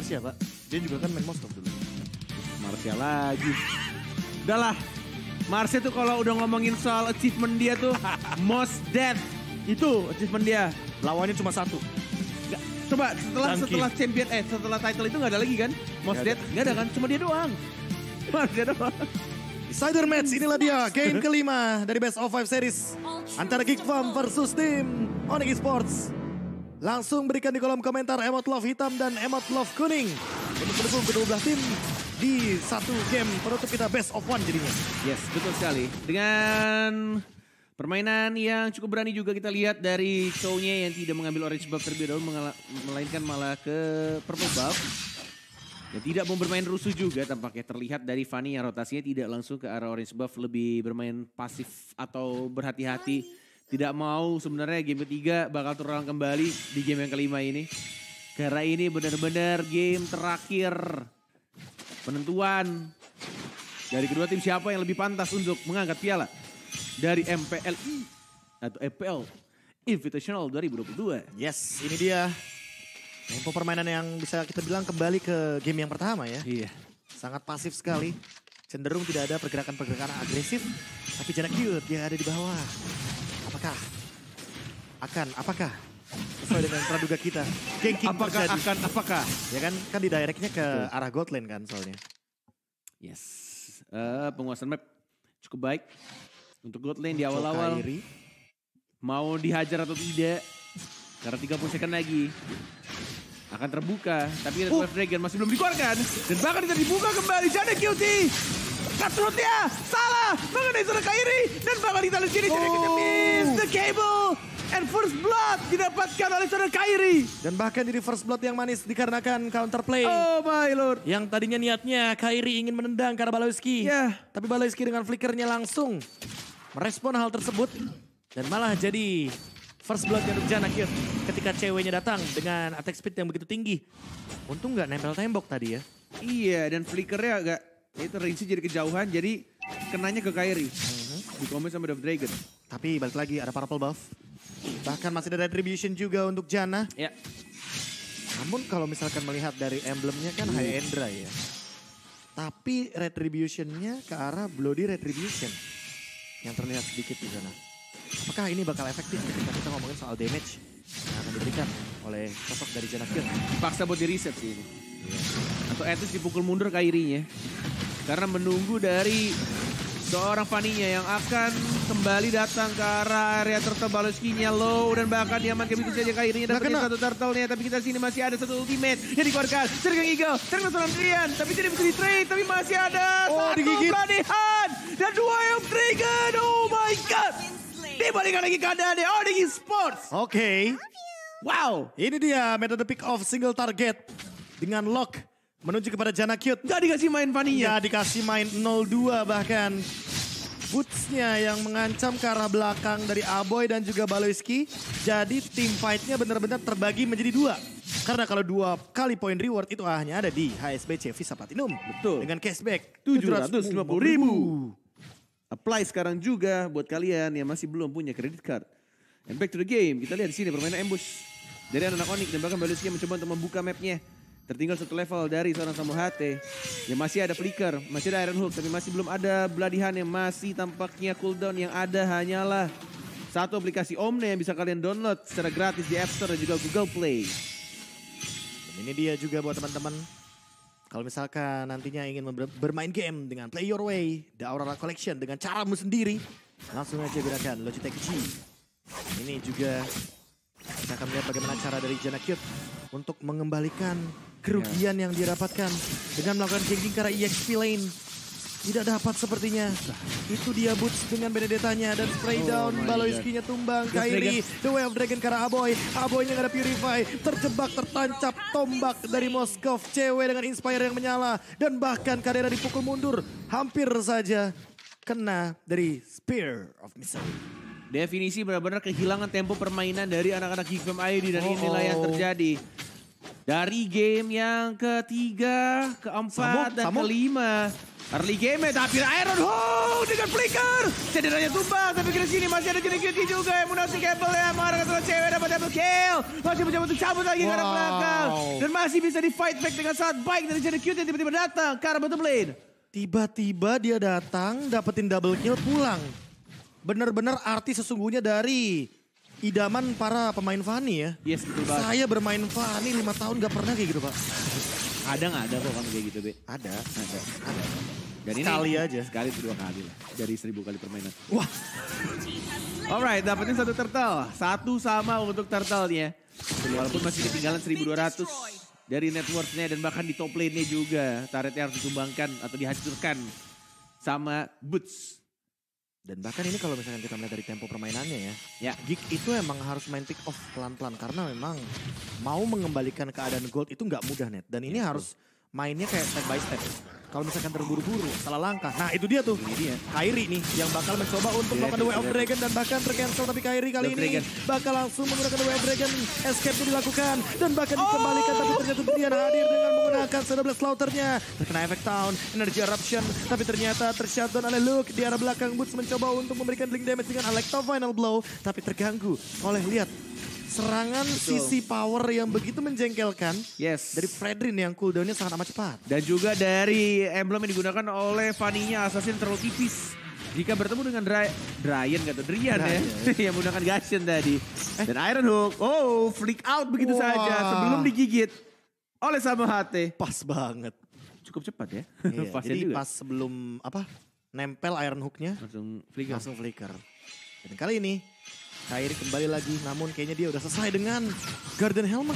Siapa? Dia juga kan main Moskov dulu. Marcia lagi. Udahlah. Marcia tuh kalau udah ngomongin soal achievement dia tuh most death. Itu achievement dia. Lawannya cuma satu. Nggak, coba setelah champion setelah title itu gak ada lagi kan? Most death gak ada kan? Cuma dia doang. Marcia doang. Decider match, inilah dia game kelima dari Best of 5 series antara Geek Farm versus tim Onyx Esports. Langsung berikan di kolom komentar emot love hitam dan emot love kuning untuk mendukung kedua belah tim di satu game penutup kita Best of 1 jadinya. Yes, betul sekali. Dengan permainan yang cukup berani juga kita lihat dari Chow-nya yang tidak mengambil orange buff terlebih dahulu, melainkan malah ke purple buff. Ya, tidak mau bermain rusuh juga tampaknya terlihat dari Fanny yang rotasinya tidak langsung ke arah orange buff, lebih bermain pasif atau berhati-hati. Tidak mau sebenarnya game ketiga bakal terulang kembali di game yang kelima ini. Karena ini benar-benar game terakhir penentuan dari kedua tim siapa yang lebih pantas untuk mengangkat piala dari MPLI atau EPL Invitational 2022. Yes, ini dia. Tempo permainan yang bisa kita bilang kembali ke game yang pertama ya. Iya. Sangat pasif sekali. Cenderung tidak ada pergerakan-pergerakan agresif. Tapi Janak Cute dia ada di bawah. Apakah? Sesuai dengan praduga kita. Ganking terjadi. Apakah? Ya kan di-directnya ke arah gold lane kan soalnya. Yes. Penguasaan map cukup baik. Untuk gold lane di awal-awal. Mau dihajar atau tidak. Karena 30 second lagi. Akan terbuka, tapi Wave Dragon masih belum dikeluarkan. Dan bahkan tidak dibuka kembali. Janak Cute. Cutthroat-nya salah mengenai seorang Kairi. Dan bahkan kita lihat sini Janak Cute miss the cable. And first blood didapatkan oleh seorang Kairi. Dan bahkan jadi first blood yang manis dikarenakan counterplay. Oh my lord. Yang tadinya niatnya Kairi ingin menendang ke arah Baloyski. Yeah. Tapi Baloyski dengan flickernya langsung merespon hal tersebut. Dan malah jadi first blood untuk Janak Cute ketika ceweknya datang dengan attack speed yang begitu tinggi. Untung gak nempel tembok tadi ya. Iya, dan flickernya agak, itu range jadi kejauhan, jadi kenanya ke Kairi. Di-comment sama Dove Dragon. Tapi balik lagi ada purple buff. Bahkan masih ada retribution juga untuk Janna. Ya. Namun kalau misalkan melihat dari emblemnya kan high and dry ya. Tapi retributionnya ke arah bloody retribution. Yang terlihat sedikit di sana. Apakah ini bakal efektif ketika kita ngomongin soal damage yang akan diberikan oleh sosok dari Janak Cute? Paksa buat di reset sih ini. Atau at least dipukul mundur Kairinya. Karena menunggu dari seorang Fanny-nya yang akan kembali datang ke arah area turtle. Baloyski-nya low dan bahkan diamankan begitu saja Kairinya dapetin satu turtle-nya. Tapi kita sini masih ada satu ultimate yang dikeluarkan. Sergang Eagle, sergang seorang Drian. Tapi tidak bisa di-trade, tapi masih ada satu pelatihan. Dan dua yang Dragon, oh my god. Dibalikan lagi keadaannya Onyx Esports. Oke. Wow. Ini dia metode pick off single target. Dengan lock menuju kepada Janak Cute. Gak dikasih main Fanny-nya. Gak dikasih main 0-2 bahkan. Boots-nya yang mengancam ke arah belakang dari Aboy dan juga Baloyski. Jadi tim fight-nya benar-benar terbagi menjadi dua. Karena kalau 2 kali poin reward itu hanya ada di HSBC Visa Platinum. Betul. Dengan cashback 750.000. Apply sekarang juga buat kalian yang masih belum punya credit card. And back to the game. Kita lihat di sini permainan ambush dari anak Onyx dan bahkan Baloyski mencoba untuk membuka mapnya. Tertinggal satu level dari seorang Samu HT. Yang masih ada flicker, masih ada Iron Hook, tapi masih belum ada Bloodihan yang masih tampaknya cooldown. Yang ada hanyalah satu aplikasi Omne yang bisa kalian download secara gratis di App Store dan juga Google Play. Dan ini dia juga buat teman-teman. Kalau misalkan nantinya ingin bermain game dengan Play Your Way, The Aurora Collection dengan caramu sendiri, langsung aja gunakan Logitech G. Ini juga kita akan melihat bagaimana cara dari Janak Cute untuk mengembalikan kerugian yang dia dapatkan dengan melakukan ganking ke arah EXP lane. Tidak dapat sepertinya. Itu dia Boots dengan Benedettanya dan spray down. Baloyski-nya tumbang. Kairi, The Way of Dragon karena Aboy. Aboy-nya gak ada Purify. Terjebak, tertancap, tombak dari Moskov. Cewek dengan Inspire yang menyala. Dan bahkan Kadera dipukul mundur. Hampir saja kena dari Spear of Misery. Definisi benar-benar kehilangan tempo permainan dari anak-anak Geek Fam ID. Dan inilah yang terjadi. Dari game yang ketiga, keempat, dan kelima. Early game tapi Iron Hook dengan flicker. Cederanya tumbang tapi ke sini masih ada Janak Cute juga yang munasi kabel ya. Mengarah ke Sang cewek dapat double kill. Masih mencoba untuk cabut lagi ke arah belakang. Dan masih bisa di fight back dengan sangat baik dari Jana Cute yang tiba-tiba datang ke arah bottom lane. Tiba-tiba dia datang, dapetin double kill, pulang. Bener-bener arti sesungguhnya dari idaman para pemain Fanny ya. Yes, betul banget. Saya bermain Fanny 5 tahun gak pernah kayak gitu, Pak. Kadang ada kok kamu kayak gitu, Be. Ada. Dan Sekali ini, aja. Sekali atau 2 kali lah. Dari 1000 kali permainan. Wah. Alright, dapetin 1 turtle. 1 sama untuk turtle-nya. Walaupun masih ketinggalan 1200 dari network-nya dan bahkan di top lane-nya juga. Turretnya harus ditumbangkan atau dihancurkan sama Boots. Dan bahkan ini kalau misalkan kita melihat dari tempo permainannya Ya. Geek itu emang harus main pick off pelan-pelan. Karena memang mau mengembalikan keadaan gold itu nggak mudah, Net. Dan ini harus mainnya kayak step by step. Kalau misalkan terburu-buru, salah langkah. Nah itu dia tuh. Ini dia. Kairi nih yang bakal mencoba untuk melakukan The Way of Dragon dan bahkan tercancel. Tapi Kairi kali ini bakal langsung menggunakan The Way of Dragon. Escape itu dilakukan dan bahkan dikembalikan. Tapi ternyata Brian hadir dengan menggunakan 12 slaughternya. Terkena efek Town, Energy Eruption. Tapi ternyata tershutdown oleh Luke. Di arah belakang Boots mencoba untuk memberikan blink damage dengan Electro Final Blow. Tapi terganggu oleh lihat. Serangan sisi power yang begitu menjengkelkan. Yes. Dari Fredrin yang cooldownnya sangat amat cepat. Dan juga dari emblem yang digunakan oleh Fanny-nya Assassin terlalu tipis. Jika bertemu dengan Drian ya. Yang menggunakan Gashen tadi. Dan Iron Hook, flick out begitu saja sebelum digigit oleh Sama HT. Pas banget. Cukup cepat ya. Iya, jadi juga. pas sebelum nempel Iron Hook-nya Langsung flicker. Dan kali ini Kairi kembali lagi, namun kayaknya dia udah selesai dengan Garden Helmet.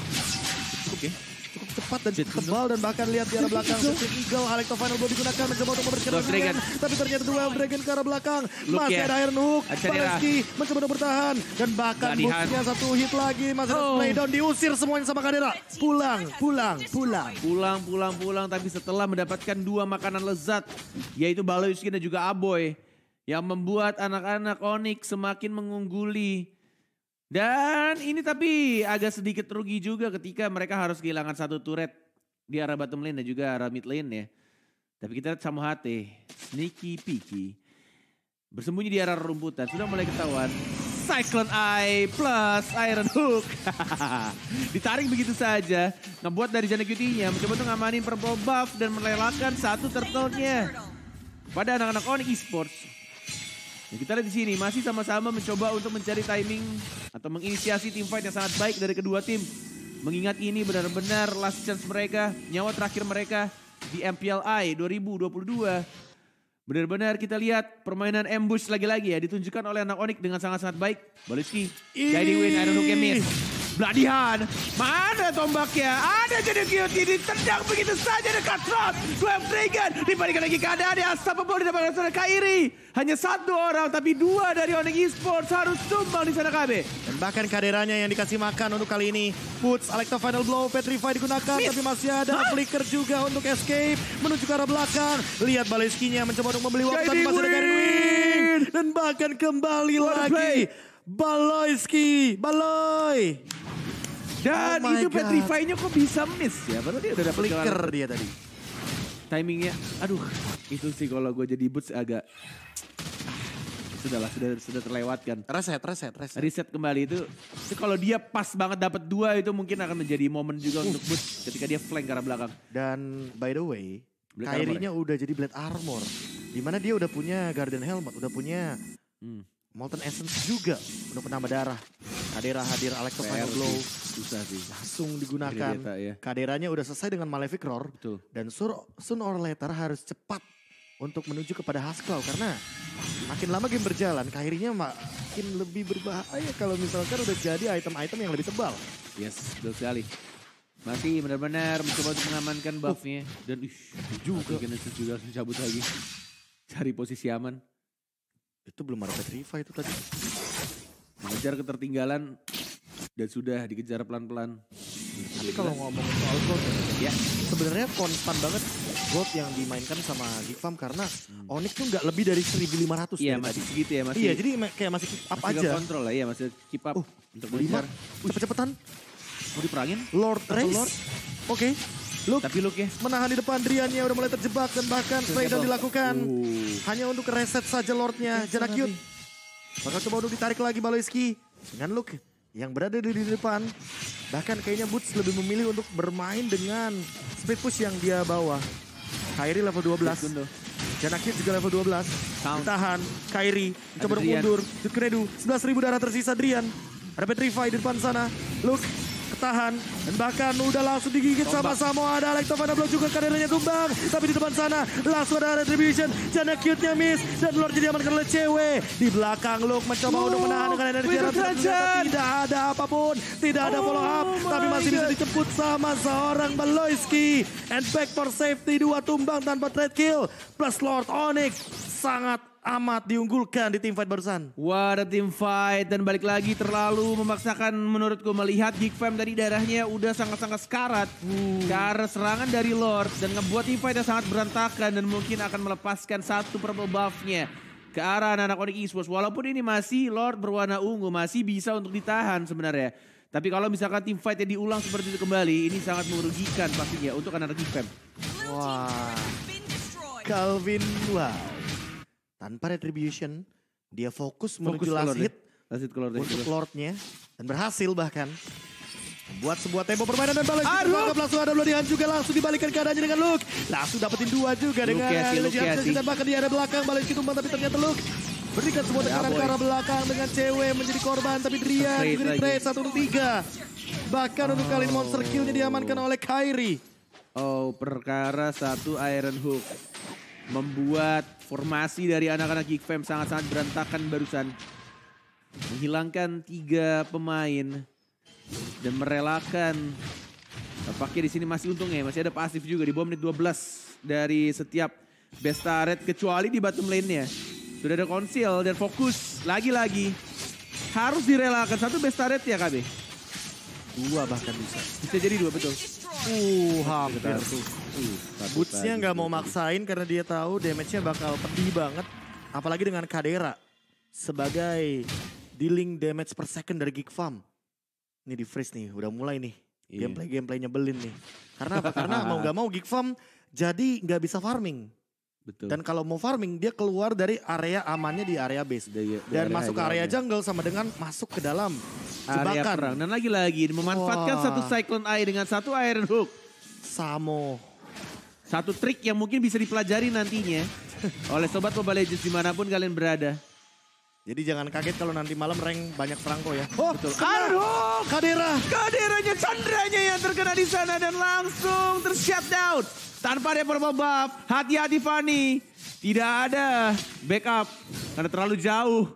Oke. Cukup cepat dan tebal dan bahkan lihat di arah belakang. Shooting Eagle, Electro Final Blow digunakan mencoba untuk memberikan Dragon. Tapi ternyata The Wild Dragon ke arah belakang. Masih ada Iron Hook, Baleski mencoba untuk bertahan. Dan bahkan Boots-nya 1 hit lagi. Masih ada playdown, diusir semuanya sama Kadera. Pulang. Tapi setelah mendapatkan 2 makanan lezat. Yaitu Baleski dan juga Aboy. Yang membuat anak-anak Onyx semakin mengungguli. Dan ini tapi agak sedikit rugi juga ketika mereka harus kehilangan 1 turret di arah bottom lane dan juga arah mid lane ya. Tapi kita lihat Sama HT, sneaky peaky. Bersembunyi di arah rumputan, sudah mulai ketahuan. Cyclone Eye plus Iron Hook. Ditarik begitu saja. Ngebuat dari Jana Cutie-nya mencoba untuk ngamanin purple buff dan melelahkan 1 turtle-nya. Pada anak-anak Onyx Esports. Ya, kita lihat di sini masih sama-sama mencoba untuk mencari timing atau menginisiasi team fight yang sangat baik dari kedua tim. Mengingat ini benar-benar last chance mereka, nyawa terakhir mereka di MPLI 2022. Benar-benar kita lihat permainan ambush lagi-lagi ya ditunjukkan oleh anak Onyx dengan sangat-sangat baik. Baleski, guiding win, Iron Hook miss. Bladihan, mana tombaknya? Ada Jana Cutie ditendang begitu saja dekat slot. Dua Dragon dibandingkan lagi keadaan yang unstoppable di depan sana Kairi. Hanya 1 orang tapi 2 dari Onyx Esports harus tumbang di sana KB. Dan bahkan Kaderanya yang dikasih makan untuk kali ini. Boots, Electro Final Blow, Petrify digunakan. Tapi masih ada flicker juga untuk escape. Menuju ke arah belakang. Lihat Baleski-nya mencoba untuk membeli waktu. Tapi masih ada Guiding Win. Dan bahkan kembali lagi. Baleski, Baloy. Dan itu Petrify-nya kok bisa miss ya? Padahal dia udah dapet flicker dia tadi. Timingnya, aduh itu sih kalau gue jadi Boots agak sudah terlewatkan. Reset kembali itu kalau dia pas banget dapat 2 itu mungkin akan menjadi momen juga untuk Boots ketika dia flank ke arah belakang. Dan by the way, Kairi-nya udah jadi Blade Armor. Dimana dia udah punya Garden Helmet, udah punya Molten Essence juga untuk penambah darah. Kadera hadir, Electro Final Blow. Susah sih. Langsung digunakan. Ya. Kaderanya udah selesai dengan Malefic Roar. Betul. Dan soon or later harus cepat untuk menuju kepada Husklaw. Karena makin lama game berjalan, Kairinya makin lebih berbahaya kalau misalkan udah jadi item-item yang lebih tebal. Yes, betul sekali. Masih benar-benar mencoba untuk mengamankan buff-nya. Dan juga langsung cabut lagi. Cari posisi aman. Itu belum ada Petrify itu tadi. Mengejar ketertinggalan dan sudah dikejar pelan-pelan. Tapi kalau ngomongin soal gold ya, sebenarnya konstan banget gold yang dimainkan sama Geek Farm karena Onyx tuh nggak lebih dari 1.500. Iya masih segitu ya. Iya jadi kayak masih keep up masih aja. Masih kontrol lah ya, masih keep up. Untuk mengejar. Cepet-cepetan. Mau diperangin? Lord Race. Oke. Tapi Luke ya menahan di depan, Driannya udah mulai terjebak dan bahkan playdown dilakukan. Hanya untuk reset saja Lordnya, Jana Cute. Bakal coba untuk ditarik lagi Baleski dengan Luke. yang berada di depan. Bahkan kayaknya Boots lebih memilih untuk bermain dengan speed push yang dia bawa. Kairi level 12. Janakit juga level 12. Ditahan. Kairi mencoba mundur. Jutkeredu 11.000 darah tersisa Drian. Ada Petrify di depan sana. Luke ketahan. Dan bahkan udah langsung digigit sama-sama. Ada Alektovana Blow juga kadernya tumbang. Tapi di depan sana langsung ada Retribution. Janakitnya miss. Dan Lord jadi amankan oleh cewek. Di belakang Luke mencoba untuk menahan dengan energi. Tidak ada apapun. Tidak ada follow up. Tapi masih bisa dijemput sama seorang Baloyski. And back for safety. 2 tumbang tanpa trade kill. Plus Lord Onyx. Sangat amat diunggulkan di team fight barusan. What a team fight. Dan balik lagi terlalu memaksakan menurutku melihat Geek Fam tadi darahnya udah sangat-sangat sekarat. Karena serangan dari Lord dan ngebuat team fight yang sangat berantakan dan mungkin akan melepaskan satu purple buff-nya ke arah anak-anak Onyx Esports. Walaupun ini masih Lord berwarna ungu, masih bisa untuk ditahan sebenarnya. Tapi kalau misalkan team fight-nya diulang seperti itu kembali, ini sangat merugikan pastinya untuk anak-anak Geek Fam. Wah, Calvin, wow. Tanpa retribution, dia fokus menuju last hit untuk Lordnya. Dan berhasil bahkan. Membuat sebuah tempo permainan dan balas. Langsung ada Blodihan juga langsung dibalikan keadaannya dengan Luke. Langsung dapetin 2 juga dengan Luke. Dan bahkan dia ada belakang, balas tumbang tapi ternyata Luke. Berikan sebuah tekanan ke arah belakang dengan cewek menjadi korban. Tapi Drian juga di trade 1 untuk 3. Bahkan untuk kali ini monster kill-nya diamankan oleh Kairi. Oh, perkara 1 Iron Hook. Membuat formasi dari anak-anak Geek Fam sangat-sangat berantakan barusan. Menghilangkan 3 pemain. Dan merelakan. Tampaknya di sini masih untung ya. Masih ada pasif juga di bawah menit 12. Dari setiap best turret. Kecuali di bottom lane-nya. Sudah ada konsil dan fokus. Lagi-lagi. Harus direlakan. 1 best turret ya KB? 2 bahkan bisa. Bisa jadi 2 betul. Hampir tuh. Boots-nya nggak mau maksain karena dia tahu damage-nya bakal pedih banget. Apalagi dengan Kadera sebagai dealing damage per second dari Geek Fam. Ini di freeze nih, udah mulai nih. Gameplay nyebelin nih. Karena apa? Karena mau nggak mau Geek Fam jadi nggak bisa farming. Betul. Dan kalau mau farming dia keluar dari area amannya di area base. Dan masuk ke area jungle sama dengan masuk ke dalam area perang. Dan lagi-lagi memanfaatkan 1 Cyclone Eye dengan 1 Iron Hook. Samo. 1 trik yang mungkin bisa dipelajari nantinya oleh Sobat Mobile Legends dimanapun kalian berada. Jadi jangan kaget kalau nanti malam rank banyak Franco ya. Oh betul. Aduh, Kaderanya Chandranya yang terkena di sana dan langsung tershutdown. Tanpa ada purple buff, hati-hati Fanny. Tidak ada backup karena terlalu jauh.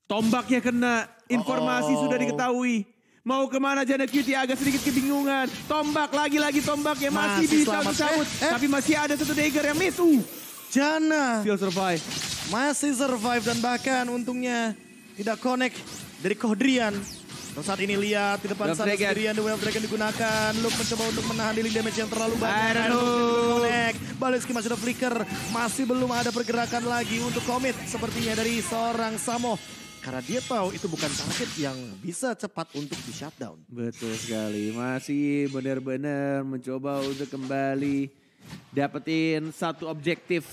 Tombaknya kena, informasi sudah diketahui. Mau kemana Janakit agak sedikit kebingungan. Tombak, lagi-lagi tombaknya masih bisa mencabut. Tapi masih ada 1 dagger yang miss. Jana still survive. Masih survive dan bahkan untungnya tidak connect dari Kodrian. Terus saat ini lihat di depan sana sendirian The Way of Dragon digunakan. Luke mencoba untuk menahan dealing damage yang terlalu banyak. Connect. Baleski masih ada flicker. Masih belum ada pergerakan lagi untuk commit sepertinya dari seorang Samo. Karena dia tahu itu bukan target yang bisa cepat untuk di shutdown. Betul sekali. Masih benar-benar mencoba untuk kembali dapetin 1 objektif.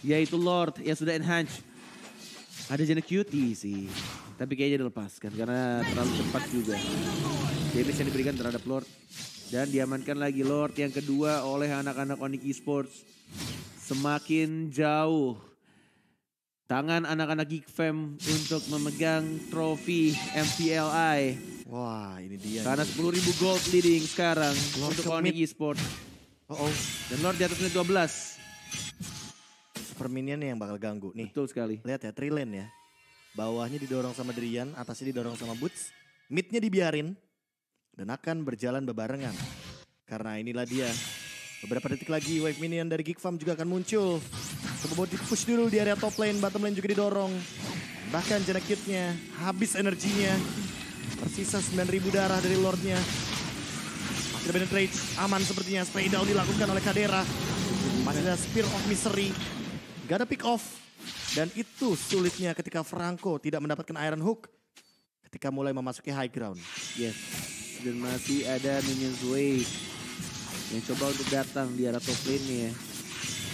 Yaitu Lord yang sudah enhance. Ada Jana Cutie sih. Tapi kayaknya dilepaskan karena terlalu cepat juga. Damage yang diberikan terhadap Lord. Dan diamankan lagi Lord yang kedua oleh anak-anak Onyx Esports. Semakin jauh tangan anak-anak Geek Fam untuk memegang trofi MPLI. Wah ini dia. Karena 10.000 gold leading sekarang Lord untuk Onyx Esports. Dan Lord di atas menit 12. Super minionnya yang bakal ganggu nih. Betul sekali. Lihat ya, 3 lane ya. Bawahnya didorong sama Drian, atasnya didorong sama Boots. Midnya dibiarin. Dan akan berjalan bebarengan. Karena inilah dia. Beberapa detik lagi wave minion dari Geek Fam juga akan muncul. Coba di push dulu di area top lane, bottom lane juga didorong. Bahkan Janakitnya habis energinya. Tersisa 9.000 darah dari Lordnya. Masih ada penetrate, aman sepertinya. Spray down dilakukan oleh Kadera. Masih ada Spear of Misery. Gak ada pick off. Dan itu sulitnya ketika Franco tidak mendapatkan Iron Hook. Ketika mulai memasuki high ground. Yes. Dan masih ada Minions Wave yang coba untuk datang di arah top lane ya.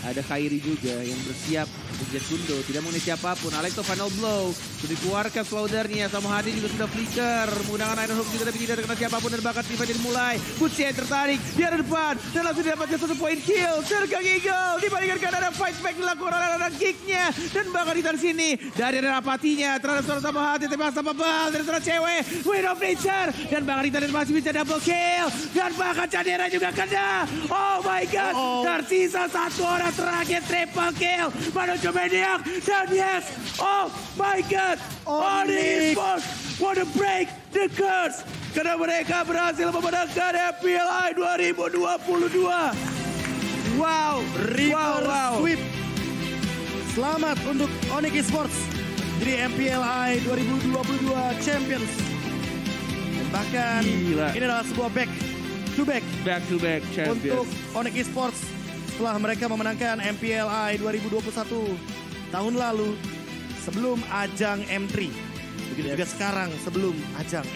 Ada Kairi juga yang bersiap Jet Kundo. Tidak mengenai siapapun. Alekto final blow. Sudah dikeluarkan Slaughternya. Sama Hadi juga sudah flicker. Menggunakan Iron Hook juga tapi tidak terkena siapapun. Dan bahkan tiba dimulai. Butchen tertarik. Di arah depan. Dan langsung didapatkan 1 point kill. Sergang Eagle. Dibandingkan karena ada fight back dilakukan oleh anak kicknya. Dan bahkan di sini. Dari arah apatinya. Terhadap seorang sama Hadi. Tapi sama bal. Dari seorang cewek. Win of Nature. Dan bahkan di masih bisa double kill. Dan bahkan Cadera juga kena. Oh my god. Tersisa 1 orang terakhir triple kill. Menuju Maniac. Dan yes. Oh my god. Onyx Esports want to break the curse. Karena mereka berhasil memenangkan MPLI 2022. Wow. Wow. Sweep. Selamat untuk Onyx Esports. Jadi MPLI 2022 Champions. Dan bahkan gila. Ini adalah sebuah back to back champions. untuk Onyx Esports setelah mereka memenangkan MPLI 2021 tahun lalu sebelum ajang M3. Begitu juga sekarang sebelum ajang